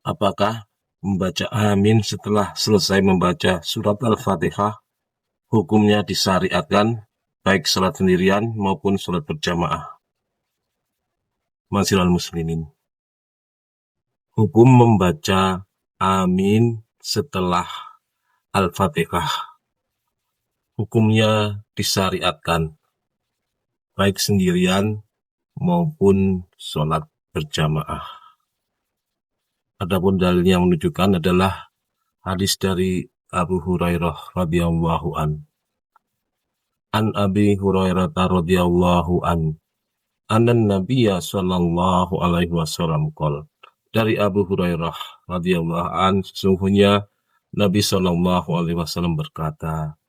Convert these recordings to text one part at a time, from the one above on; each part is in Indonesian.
Apakah membaca amin setelah selesai membaca surat Al-Fatihah hukumnya disyariatkan baik salat sendirian maupun salat berjamaah? Ma'asyiral muslimin. Hukum membaca amin setelah Al-Fatihah hukumnya disyariatkan baik sendirian maupun salat berjamaah. Adapun dalil yang menunjukkan adalah hadis dari Abu Hurairah radhiyallahu an. An Abi Hurairah radhiyallahu an. Anan Nabiyya sallallahu alaihi wasallam qol. Dari Abu Hurairah radhiyallahu an, sesungguhnya Nabi sallallahu alaihi wasallam berkata,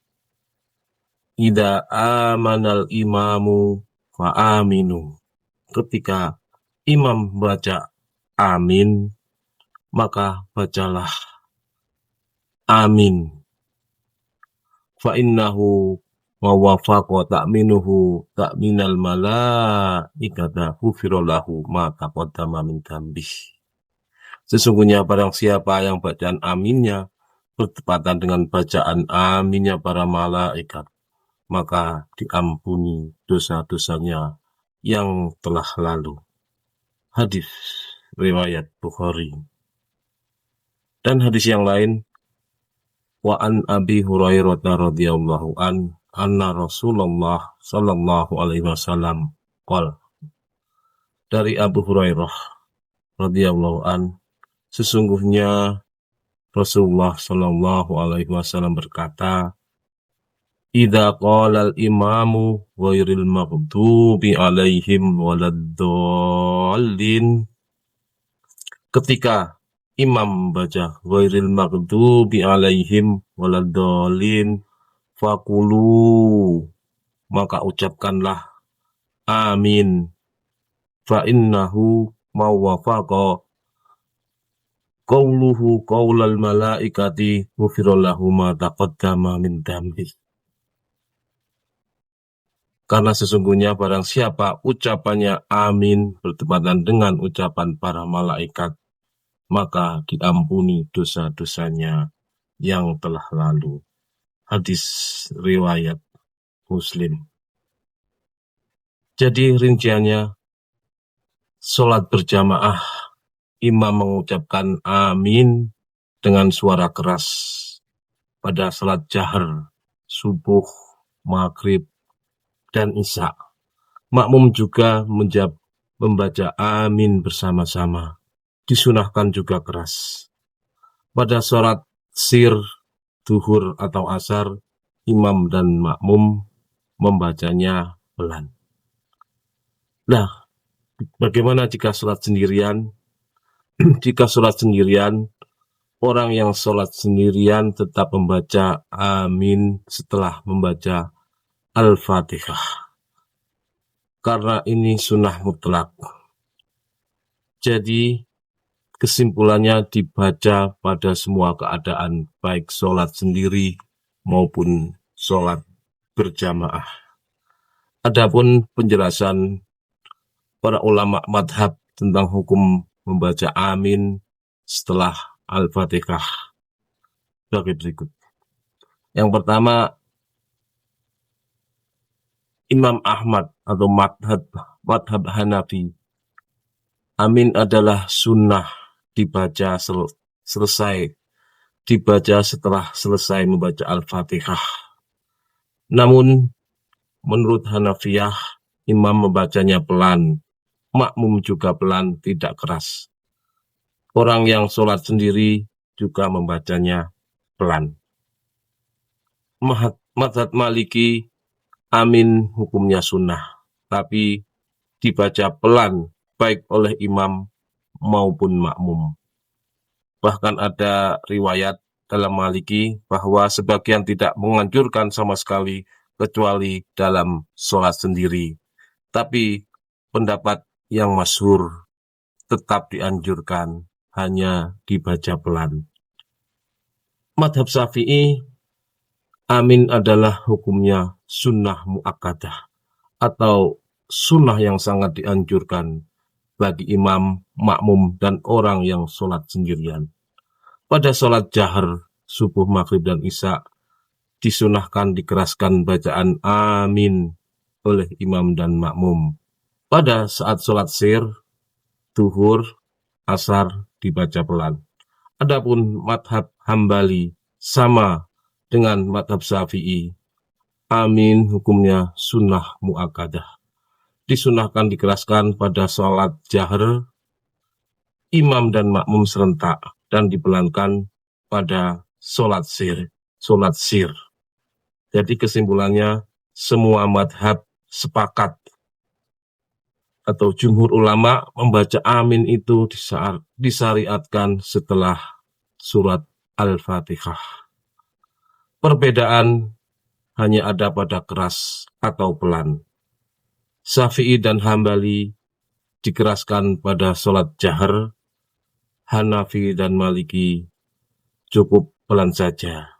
"Idza amanal imamu fa aminu." Ketika imam baca amin, maka bacalah amin. Fa innahu wa wafaqa ta'minuhu ta'minal malaikata ghufira lahu ma taqaddama min dzambih. Sesungguhnya barang siapa yang bacaan aminnya bertepatan dengan bacaan aminnya para malaikat, maka diampuni dosa-dosanya yang telah lalu. Hadis riwayat Bukhari. Dan hadis yang lain, wa an Abi Hurairah radhiyallahu an anna Rasulullah sallallahu alaihi wasallam qol. Dari Abu Hurairah radhiyallahu an, sesungguhnya Rasulullah sallallahu alaihi wasallam berkata, "Idza qala al-imamu ghairil maghdubi alaihim waladdallin." Ketika imam baca ghairil maghdubi alaihim waladdallin, faqulu, maka ucapkanlah amin. Fa innahu mawafaqa qauluhu qaulal malaikati ghufira lahu ma taqaddama min dzambi. Karena sesungguhnya barang siapa ucapannya amin bertepatan dengan ucapan para malaikat, maka diampuni dosa-dosanya yang telah lalu. Hadis riwayat Muslim. Jadi rinciannya, sholat berjamaah, imam mengucapkan amin dengan suara keras pada sholat jahar, subuh, maghrib, dan isya. Makmum juga membaca amin bersama-sama. Disunahkan juga keras. Pada sholat sir, duhur atau asar, imam dan makmum membacanya pelan. Nah, bagaimana jika sholat sendirian? Jika sholat sendirian, orang yang sholat sendirian tetap membaca amin setelah membaca Al-Fatihah. Karena ini sunnah mutlak. Jadi, kesimpulannya dibaca pada semua keadaan, baik sholat sendiri maupun sholat berjamaah. Adapun penjelasan para ulama madhab tentang hukum membaca amin setelah Al-Fatihah sebagai berikut. Yang pertama, Imam Ahmad atau madhab Hanafi, amin adalah sunnah dibaca setelah selesai membaca Al-Fatihah. Namun, menurut Hanafiyah, imam membacanya pelan, makmum juga pelan, tidak keras. Orang yang sholat sendiri juga membacanya pelan. Mazhab Maliki, amin hukumnya sunnah, tapi dibaca pelan baik oleh imam maupun makmum. Bahkan ada riwayat dalam Maliki bahwa sebagian tidak menganjurkan sama sekali kecuali dalam sholat sendiri. Tapi pendapat yang masyhur tetap dianjurkan hanya dibaca pelan. Mazhab Syafi'i, amin adalah hukumnya sunnah muakkadah atau sunnah yang sangat dianjurkan bagi imam, makmum, dan orang yang sholat sendirian. Pada sholat jahar, subuh, maghrib, dan isya, disunahkan dikeraskan bacaan amin oleh imam dan makmum. Pada saat sholat sir, duhur, asar dibaca pelan. Adapun madhab Hambali sama dengan madhab Syafi'i, amin hukumnya sunnah muakkadah. Disunahkan dikeraskan pada sholat jahar, imam dan makmum serentak, dan dipelankan pada sholat sir. Jadi kesimpulannya, semua madhab sepakat atau jumhur ulama membaca amin itu disyariatkan setelah surat Al-Fatihah. Perbedaan hanya ada pada keras atau pelan. Syafi'i dan Hambali dikeraskan pada sholat jahar, Hanafi dan Maliki cukup pelan saja.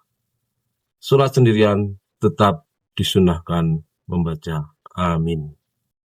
Sholat sendirian tetap disunahkan membaca amin.